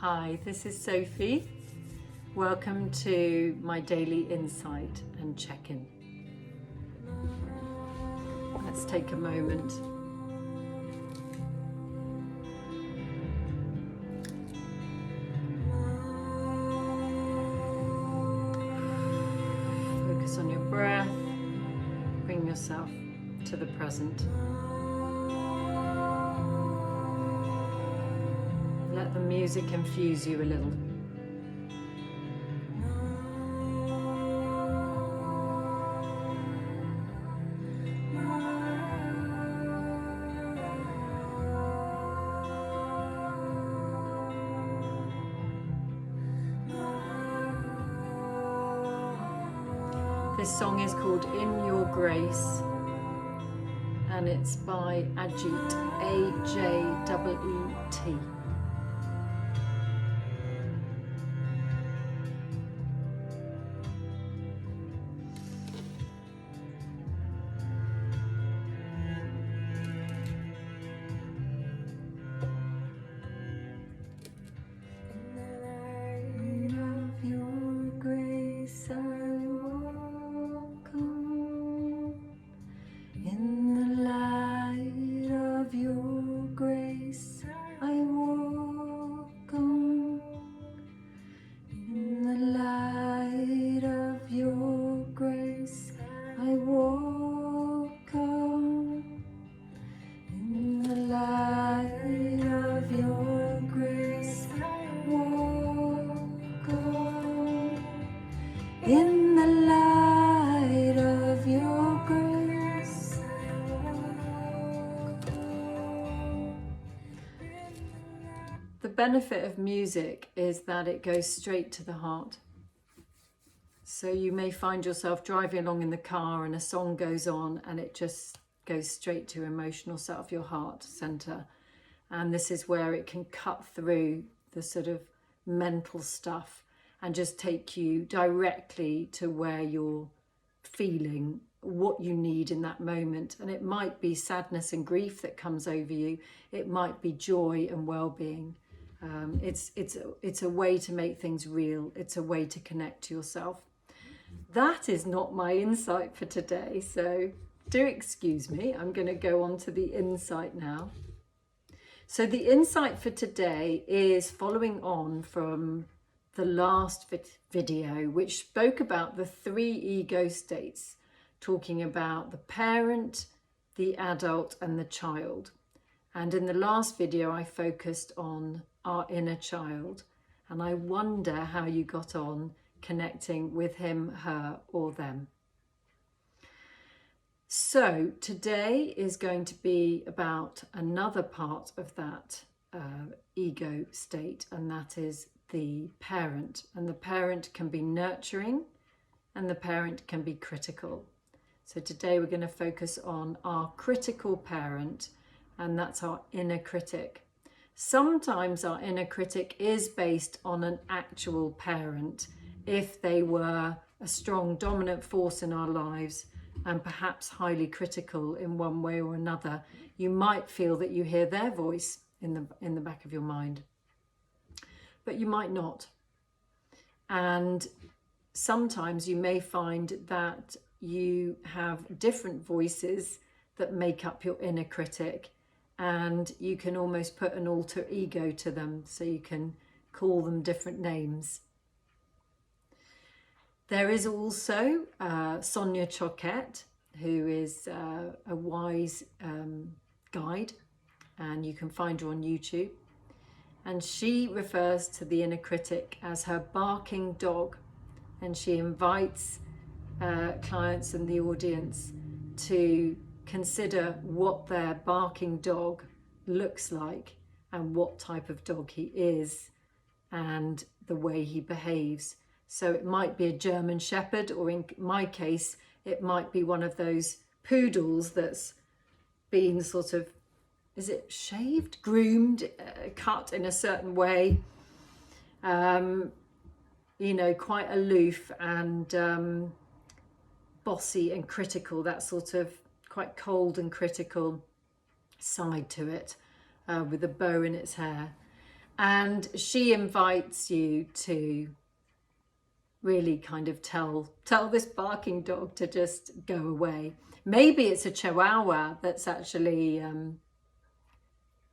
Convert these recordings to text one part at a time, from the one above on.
Hi, this is Sophie. Welcome to my daily insight and check-in. Let's take a moment. Focus on your breath. Bring yourself to the present. Let the music infuse you a little. This song is called In Your Grace, and it's by Ajit, A-J-E-E-T. In the light of your grace. The benefit of music is that it goes straight to the heart. So you may find yourself driving along in the car and a song goes on and it just goes straight to emotional set of your heart center. And this is where it can cut through the sort of mental stuff and just take you directly to where you're feeling what you need in that moment. And it might be sadness and grief that comes over you. It might be joy and well-being. It's a way to make things real. It's a way to connect to yourself. That is not my insight for today, so do excuse me. I'm going to go on to the insight now. So the insight for today is following on from the last video, which spoke about the 3 ego states, talking about the parent, the adult and the child. And in the last video, I focused on our inner child. And I wonder how you got on connecting with him, her or them. So today is going to be about another part of that ego state, and that is the parent. And the parent can be nurturing and the parent can be critical. So today we're going to focus on our critical parent, and that's our inner critic. Sometimes our inner critic is based on an actual parent if they were a strong dominant force in our lives and perhaps highly critical in one way or another. You might feel that you hear their voice in the back of your mind, but you might not. And sometimes you may find that you have different voices that make up your inner critic, and you can almost put an alter ego to them, so you can call them different names. There is also Sonia Choquette, who is a wise guide, and you can find her on YouTube. And she refers to the inner critic as her barking dog, and she invites clients and the audience to consider what their barking dog looks like and what type of dog he is and the way he behaves. So it might be a German Shepherd, or in my case, it might be one of those poodles that's been sort of, is it shaved, groomed, cut in a certain way, you know, quite aloof and bossy and critical, that sort of quite cold and critical side to it, with a bow in its hair. And she invites you to really kind of tell this barking dog to just go away. Maybe it's a chihuahua that's actually,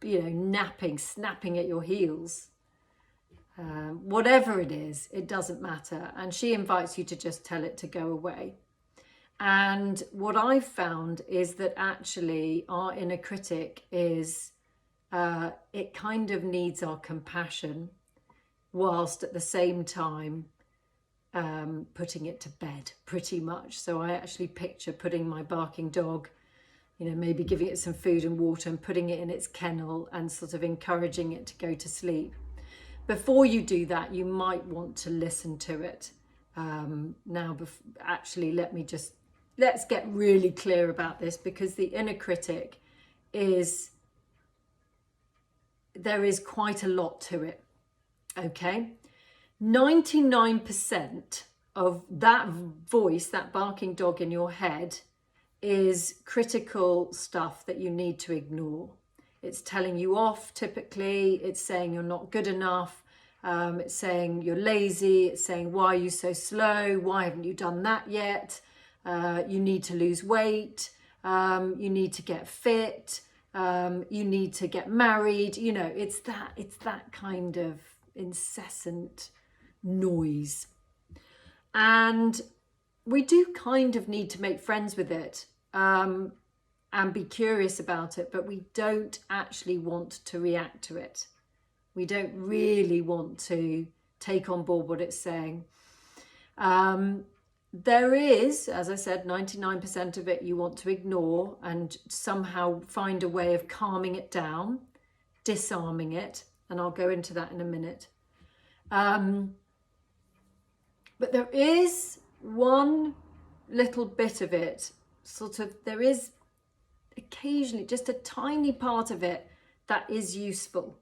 you know, snapping at your heels. Whatever it is, it doesn't matter. And she invites you to just tell it to go away. And what I've found is that actually our inner critic is, it kind of needs our compassion, whilst at the same time putting it to bed pretty much. So I actually picture putting my barking dog, you know, maybe giving it some food and water and putting it in its kennel and sort of encouraging it to go to sleep. Before you do that, you might want to listen to it. Actually, let's get really clear about this, because the inner critic there is quite a lot to it, okay? 99% of that voice, that barking dog in your head, is critical stuff that you need to ignore. It's telling you off, typically. It's saying you're not good enough. It's saying you're lazy. It's saying, why are you so slow? Why haven't you done that yet? You need to lose weight. You need to get fit. You need to get married. You know, it's that kind of incessant noise. And we do kind of need to make friends with it. And be curious about it, but we don't actually want to react to it. We don't really want to take on board what it's saying. There is, as I said, 99% of it you want to ignore and somehow find a way of calming it down, disarming it, and I'll go into that in a minute. But there is one little bit of it, there is occasionally just a tiny part of it that is useful.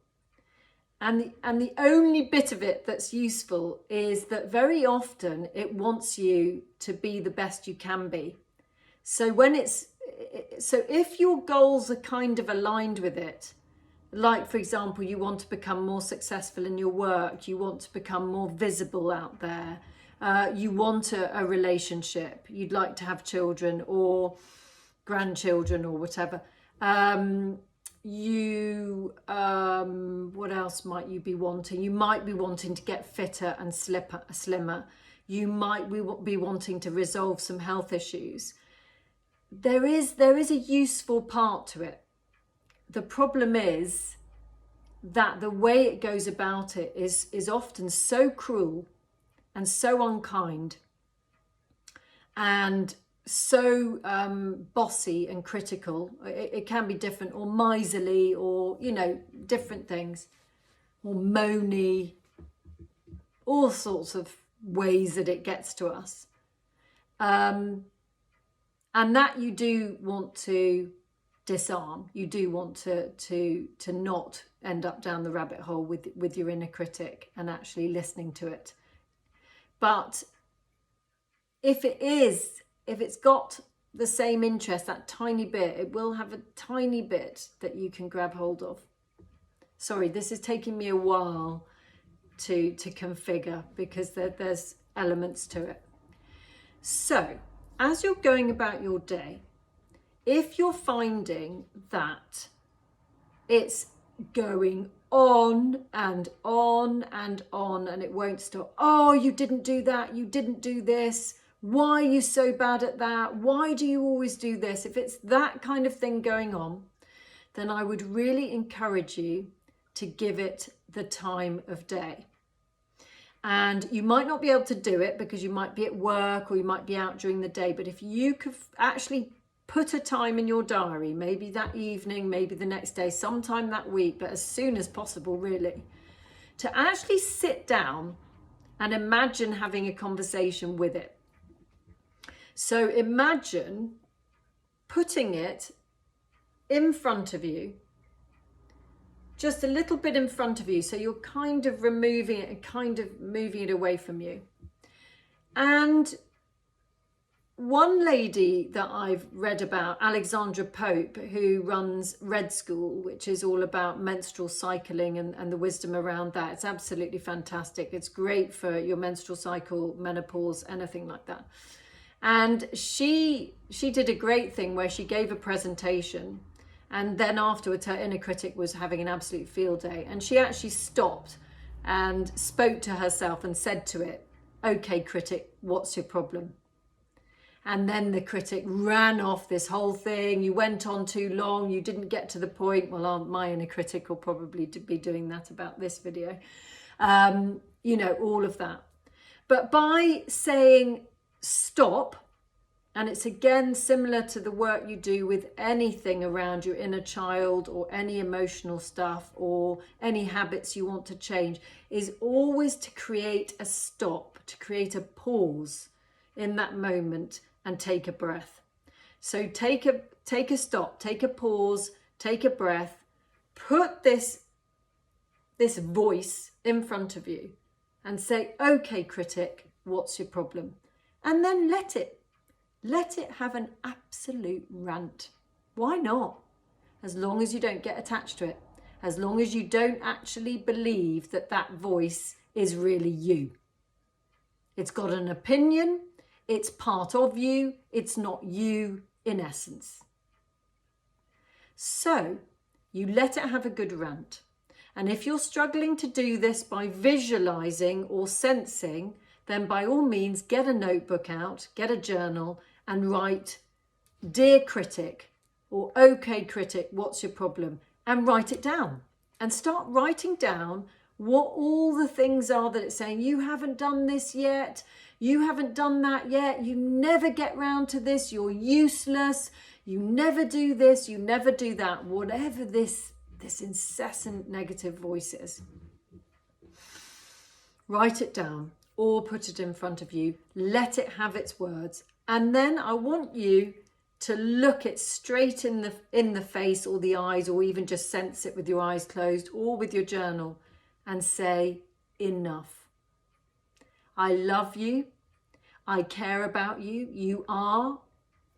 And the only bit of it that's useful is that very often it wants you to be the best you can be. So if your goals are kind of aligned with it, like, for example, you want to become more successful in your work, you want to become more visible out there, you want a relationship, you'd like to have children or grandchildren or whatever. What else might you be wanting? You might be wanting to get fitter and slimmer. You might be wanting to resolve some health issues. There is a useful part to it. The problem is that the way it goes about it is often so cruel and so unkind and so bossy and critical. It can be different, or miserly, or, you know, different things, or moany, all sorts of ways that it gets to us. And that you do want to disarm. You do want to not end up down the rabbit hole with your inner critic and actually listening to it. But if it's got the same interest, that tiny bit, it will have a tiny bit that you can grab hold of. Sorry, this is taking me a while to configure, because there's elements to it. So, as you're going about your day, if you're finding that it's going on and on and on and it won't stop, oh, you didn't do that, you didn't do this, why are you so bad at that? Why do you always do this? If it's that kind of thing going on, then I would really encourage you to give it the time of day. And you might not be able to do it because you might be at work or you might be out during the day. But if you could actually put a time in your diary, maybe that evening, maybe the next day, sometime that week, but as soon as possible, really, to actually sit down and imagine having a conversation with it. So imagine putting it in front of you, just a little bit in front of you. So you're kind of removing it and kind of moving it away from you. And one lady that I've read about, Alexandra Pope, who runs Red School, which is all about menstrual cycling and the wisdom around that. It's absolutely fantastic. It's great for your menstrual cycle, menopause, anything like that. And she did a great thing where she gave a presentation, and then afterwards her inner critic was having an absolute field day, and she actually stopped and spoke to herself and said to it, "Okay, critic, what's your problem?" And then the critic ran off this whole thing. You went on too long. You didn't get to the point. Well, my inner critic will probably be doing that about this video. You know, all of that. But by saying stop, and it's again similar to the work you do with anything around your inner child or any emotional stuff or any habits you want to change, is always to create a stop, to create a pause in that moment and take a breath. So take a stop, take a pause, take a breath, put this voice in front of you and say, "Okay, critic, what's your problem?" And then let it have an absolute rant. Why not? As long as you don't get attached to it, as long as you don't actually believe that that voice is really you. It's got an opinion. It's part of you. It's not you in essence. So you let it have a good rant. And if you're struggling to do this by visualizing or sensing, then by all means, get a notebook out, get a journal and write, "Dear critic," or "Okay, critic, what's your problem?" and write it down. And start writing down what all the things are that it's saying. You haven't done this yet. You haven't done that yet. You never get round to this. You're useless. You never do this. You never do that. Whatever this incessant negative voice is. Write it down or put it in front of you. Let it have its words. And then I want you to look it straight in the face or the eyes, or even just sense it with your eyes closed or with your journal, and say, "Enough. I love you. I care about you. You are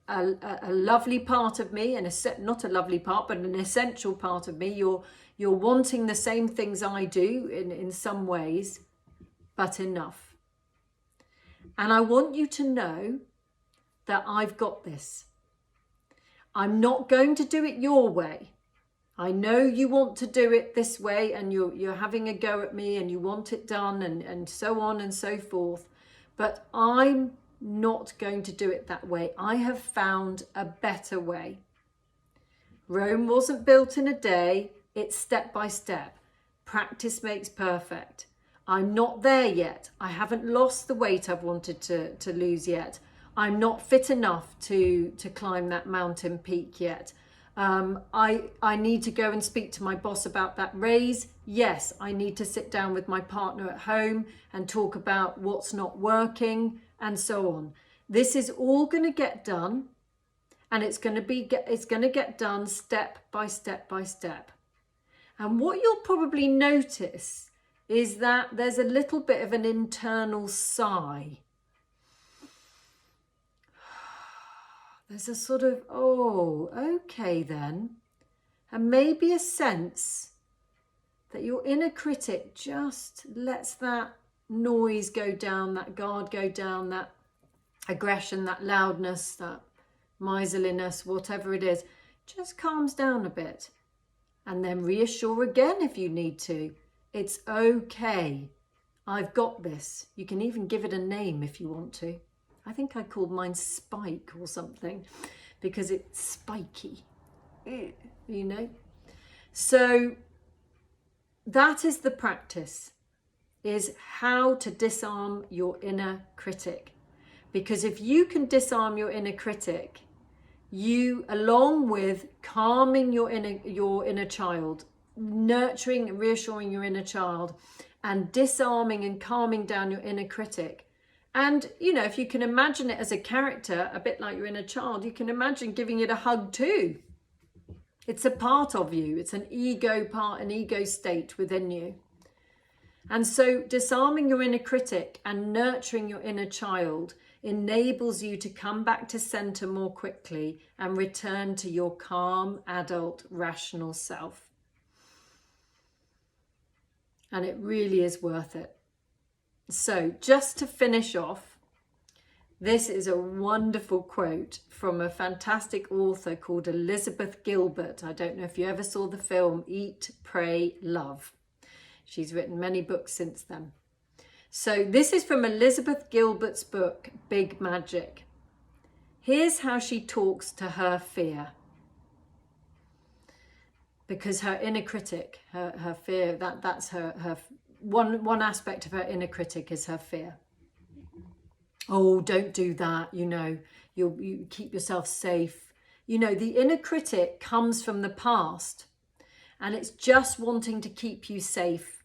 a lovely part of me, and not a lovely part, but an essential part of me. You're wanting the same things I do in some ways, but enough. And I want you to know that I've got this. I'm not going to do it your way. I know you want to do it this way, and you're having a go at me and you want it done and so on and so forth. But I'm not going to do it that way. I have found a better way. Rome wasn't built in a day. It's step by step. Practice makes perfect. I'm not there yet. I haven't lost the weight I've wanted to lose yet. I'm not fit enough to climb that mountain peak yet. I need to go and speak to my boss about that raise. Yes, I need to sit down with my partner at home and talk about what's not working and so on. This is all going to get done, and it's going to get done step by step by step. And what you'll probably notice is that there's a little bit of an internal sigh. There's a sort of, oh, okay then. And maybe a sense that your inner critic just lets that noise go down, that guard go down, that aggression, that loudness, that miserliness, whatever it is, just calms down a bit. And then reassure again if you need to. It's okay. I've got this. You can even give it a name if you want to. I think I called mine Spike or something because it's spiky, you know. So that is the practice, is how to disarm your inner critic. Because if you can disarm your inner critic, you, along with calming your inner child, nurturing and reassuring your inner child, and disarming and calming down your inner critic. And, you know, if you can imagine it as a character, a bit like your inner child, you can imagine giving it a hug too. It's a part of you. It's an ego part, an ego state within you. And so disarming your inner critic and nurturing your inner child enables you to come back to center more quickly and return to your calm, adult, rational self. And it really is worth it. So just to finish off, this is a wonderful quote from a fantastic author called Elizabeth Gilbert. I don't know if you ever saw the film Eat, Pray, Love. She's written many books since then. So this is from Elizabeth Gilbert's book, Big Magic. Here's how she talks to her fear. Because her inner critic, her fear, that's her one aspect of her inner critic is her fear. Oh, don't do that, you know, you keep yourself safe. You know, the inner critic comes from the past and it's just wanting to keep you safe.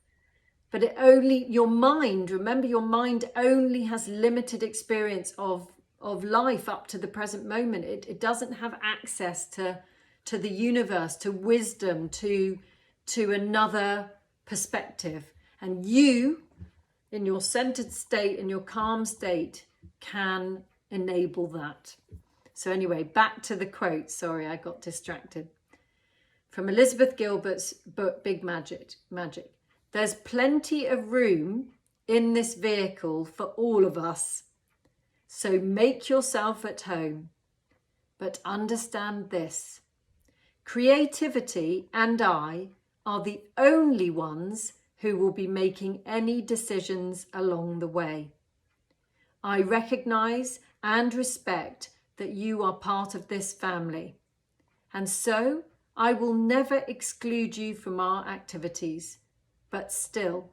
But it only, your mind, remember your mind only has limited experience of life up to the present moment. It doesn't have access to the universe, to wisdom, to another perspective. And you, in your centered state, in your calm state, can enable that. So anyway, back to the quote. Sorry, I got distracted. From Elizabeth Gilbert's book, Big Magic. There's plenty of room in this vehicle for all of us. So make yourself at home. But understand this. Creativity and I are the only ones who will be making any decisions along the way. I recognize and respect that you are part of this family, and so I will never exclude you from our activities, but still,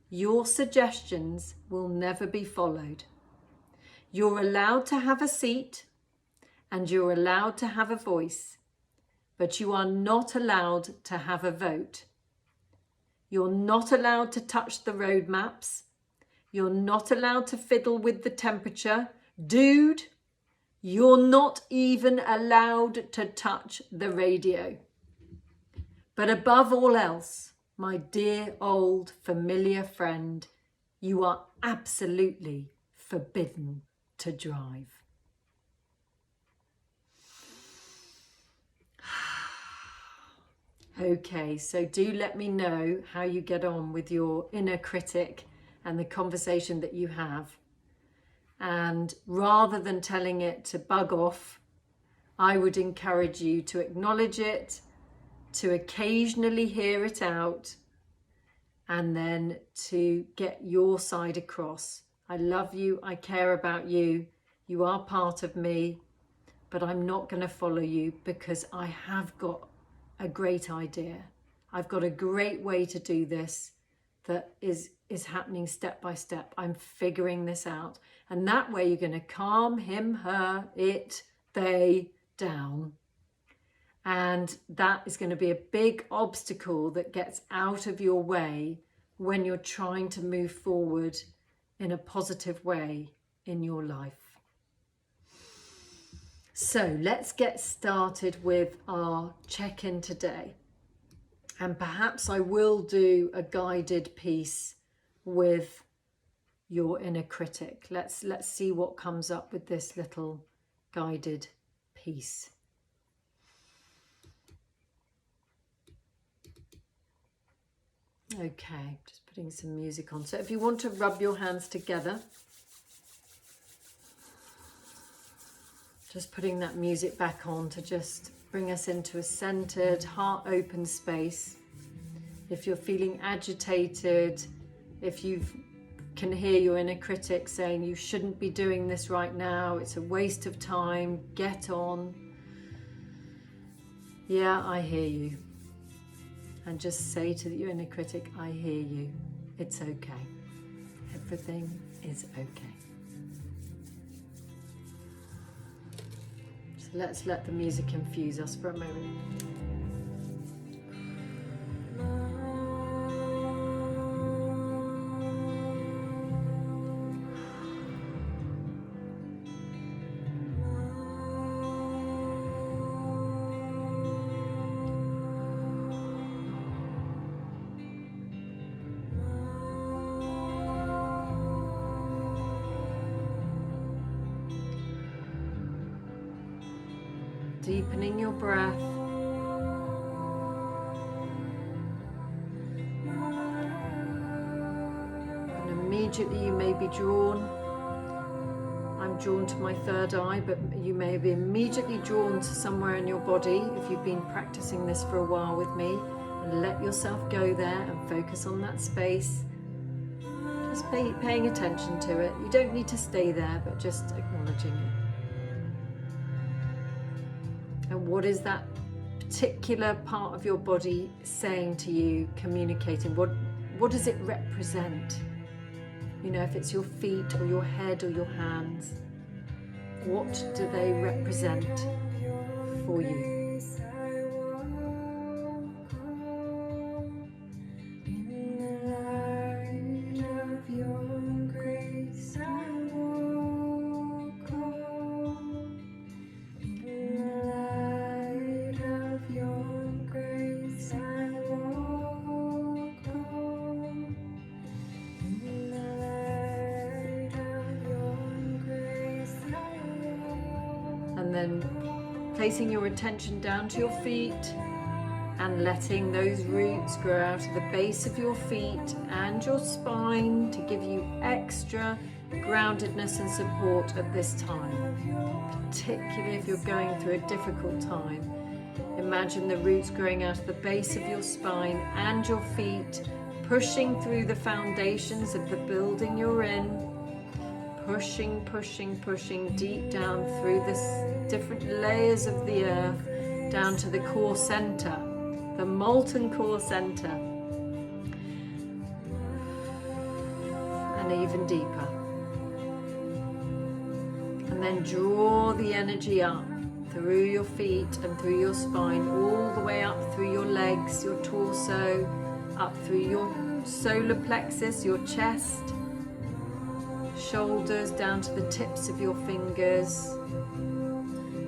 your suggestions will never be followed. You're allowed to have a seat and you're allowed to have a voice, but you are not allowed to have a vote. You're not allowed to touch the road maps. You're not allowed to fiddle with the temperature. Dude, you're not even allowed to touch the radio. But above all else, my dear old familiar friend, you are absolutely forbidden to drive. Okay, so do let me know how you get on with your inner critic and the conversation that you have. And rather than telling it to bug off, I would encourage you to acknowledge it, to occasionally hear it out, and then to get your side across. I love you, I care about you, you are part of me, but I'm not going to follow you because I have got a great idea. I've got a great way to do this that is happening step by step. I'm figuring this out. And that way you're going to calm him, her, it, they down. And that is going to be a big obstacle that gets out of your way when you're trying to move forward in a positive way in your life. So let's get started with our check-in today. And perhaps I will do a guided piece with your inner critic. Let's see what comes up with this little guided piece. Okay, just putting some music on. So if you want to rub your hands together, just putting that music back on to just bring us into a centered, heart-open space. If you're feeling agitated, if you can hear your inner critic saying you shouldn't be doing this right now, it's a waste of time, get on. Yeah, I hear you. And just say to your inner critic, I hear you. It's okay. Everything is okay. So let's let the music infuse us for a moment. deepening your breath. And immediately you may be drawn. I'm drawn to my third eye, but you may be immediately drawn to somewhere in your body if you've been practicing this for a while with me. And let yourself go there and focus on that space. Just paying attention to it. You don't need to stay there, but just acknowledging it. And what is that particular part of your body saying to you, communicating? What does it represent? You know, if it's your feet or your head or your hands, what do they represent for you? And then placing your attention down to your feet and letting those roots grow out of the base of your feet and your spine to give you extra groundedness and support at this time. Particularly if you're going through a difficult time. Imagine the roots growing out of the base of your spine and your feet, pushing through the foundations of the building you're in. Pushing, pushing, pushing deep down through the different layers of the earth, down to the core center, the molten core center, and even deeper. And then draw the energy up through your feet and through your spine, all the way up through your legs, your torso, up through your solar plexus, your chest, shoulders down to the tips of your fingers,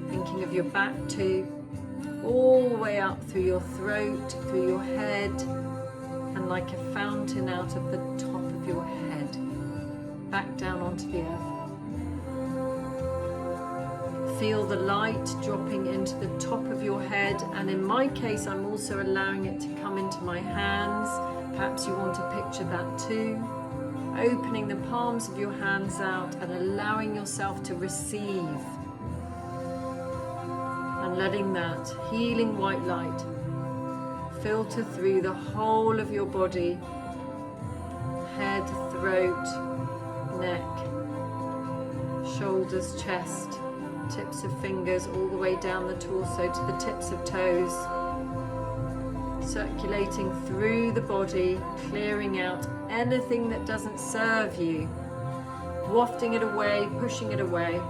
thinking of your back too, all the way up through your throat, through your head, and like a fountain out of the top of your head, back down onto the earth. Feel the light dropping into the top of your head, and in my case I'm also allowing it to come into my hands. Perhaps you want to picture that too. Opening the palms of your hands out and allowing yourself to receive, and letting that healing white light filter through the whole of your body, head, throat, neck, shoulders, chest, tips of fingers, all the way down the torso to the tips of toes, circulating through the body, clearing out anything that doesn't serve you, wafting it away, pushing it away.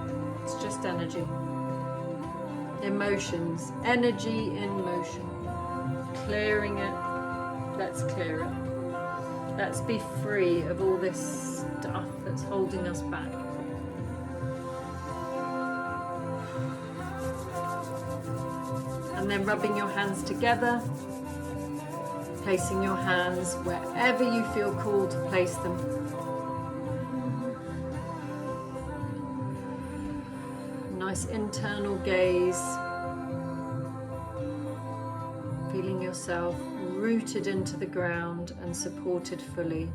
It's just energy. Emotions, energy in motion. Clearing it. Let's clear it. Let's be free of all this stuff that's holding us back. And then rubbing your hands together, placing your hands wherever you feel called to place them. Nice internal gaze, feeling yourself rooted into the ground and supported fully,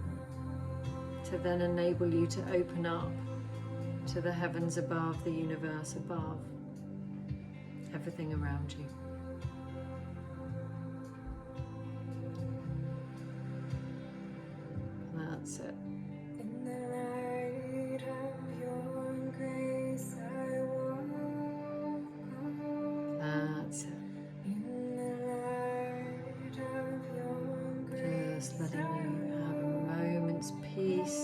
to then enable you to open up to the heavens above, the universe above, everything around you. That's it. In the light of your grace, I walk on. That's it. In the light of your grace, Just letting you have a moment's peace.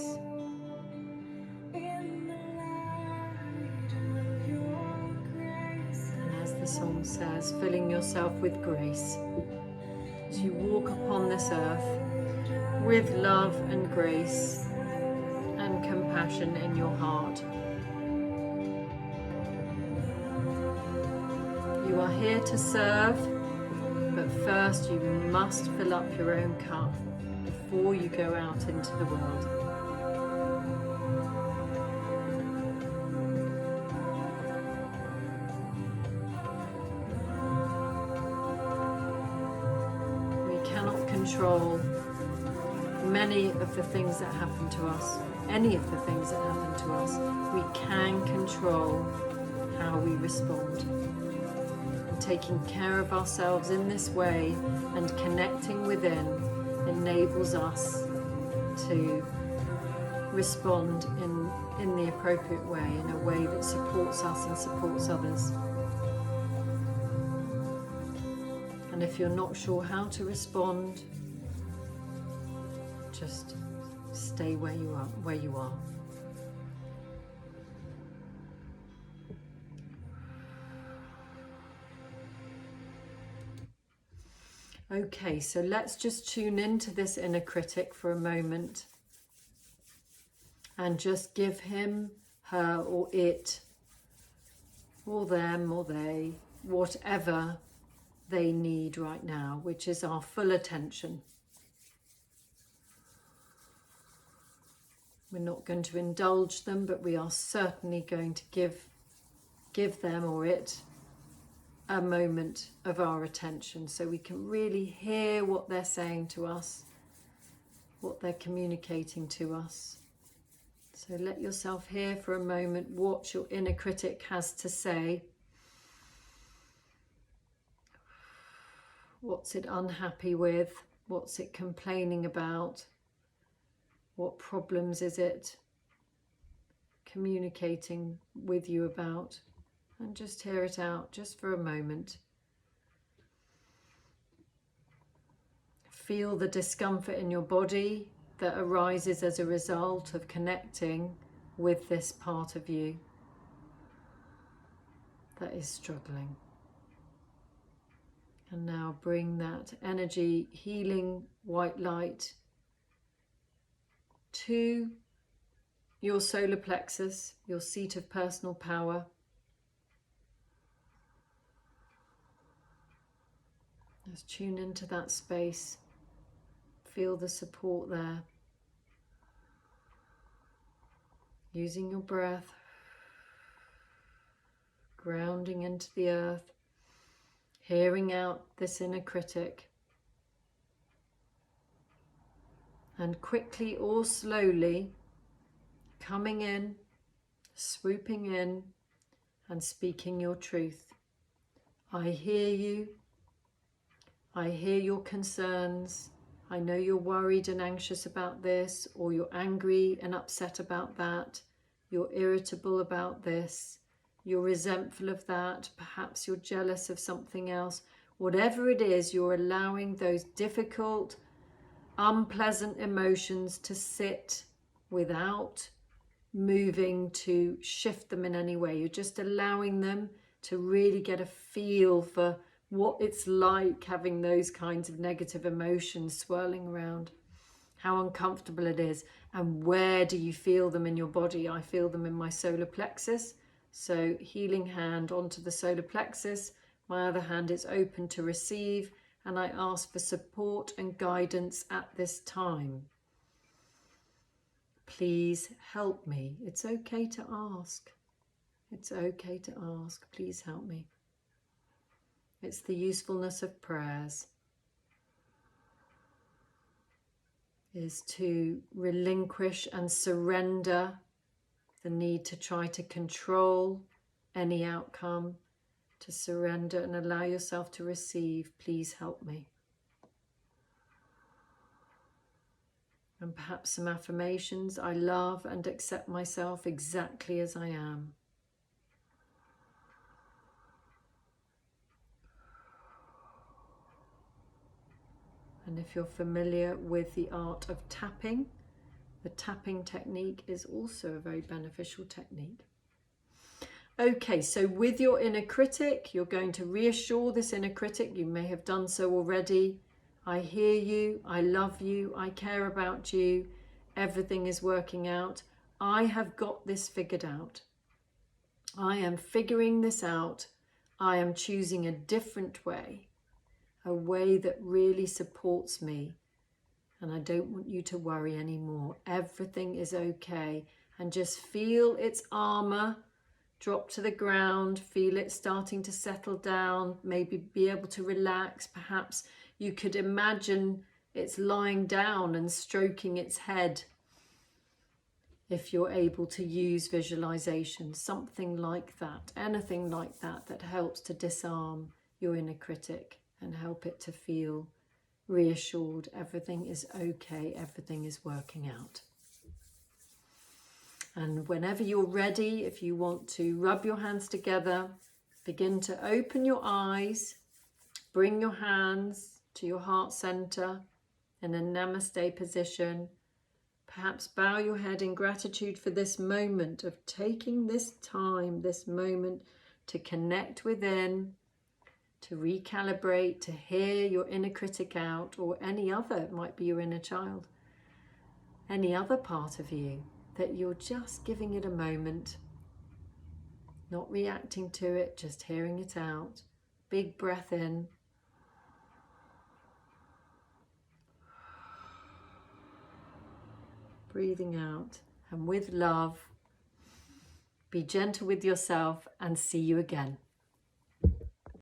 in the light of your grace, And as the song says, filling yourself with grace as you walk upon this earth with love and grace and compassion in your heart. You are here to serve, but first you must fill up your own cup before you go out into the world. control many of the things that happen to us, any of the things that happen to us. We can control how we respond. And taking care of ourselves in this way and connecting within enables us to respond in the appropriate way, in a way that supports us and supports others. And if you're not sure how to respond, just stay where you are. Okay, so let's just tune into this inner critic for a moment and just give him, her, or it, or them, or they, whatever they need right now, which is our full attention. We're not going to indulge them, but we are certainly going to give them or it a moment of our attention, so we can really hear what they're saying to us, what they're communicating to us. So let yourself hear for a moment what your inner critic has to say. What's it unhappy with? What's it complaining about? What problems is it communicating with you about? And just hear it out just for a moment. Feel the discomfort in your body that arises as a result of connecting with this part of you that is struggling. And now bring that energy, healing white light to your solar plexus, your seat of personal power. Just tune into that space. Feel the support there. Using your breath, grounding into the earth, hearing out this inner critic. And quickly or slowly coming in, swooping in and speaking your truth. I hear you. I hear your concerns. I know you're worried and anxious about this, or you're angry and upset about that. You're irritable about this. You're resentful of that. Perhaps you're jealous of something else. Whatever it is, you're allowing those difficult, unpleasant emotions to sit without moving to shift them in any way. You're just allowing them to really get a feel for what it's like having those kinds of negative emotions swirling around, how uncomfortable it is, and where do you feel them in your body. I feel them in my solar plexus, so healing hand onto the solar plexus. My other hand is open to receive, and I ask for support and guidance at this time. Please help me. It's okay to ask. It's okay to ask. Please help me. It's the usefulness of prayers, is to relinquish and surrender the need to try to control any outcome, to surrender and allow yourself to receive. Please help me. And perhaps some affirmations. I love and accept myself exactly as I am. And if you're familiar with the art of tapping, the tapping technique is also a very beneficial technique. Okay, so with your inner critic, you're going to reassure this inner critic. You may have done so already. I hear you, I love you, I care about you, everything is working out. I have got this figured out. I am figuring this out. I am choosing a different way. A way that really supports me, and I don't want you to worry anymore. Everything is okay, and just feel its armor drop to the ground, feel it starting to settle down, maybe be able to relax. Perhaps you could imagine it's lying down and stroking its head. If you're able to use visualization, something like that, anything like that, that helps to disarm your inner critic and help it to feel reassured, everything is okay, everything is working out. And whenever you're ready, if you want to rub your hands together, begin to open your eyes, bring your hands to your heart center in a namaste position. Perhaps bow your head in gratitude for this moment of taking this time, this moment to connect within, to recalibrate, to hear your inner critic out, or any other, it might be your inner child, any other part of you, that you're just giving it a moment, not reacting to it, just hearing it out. Big breath in. Breathing out, and with love, be gentle with yourself, and see you again.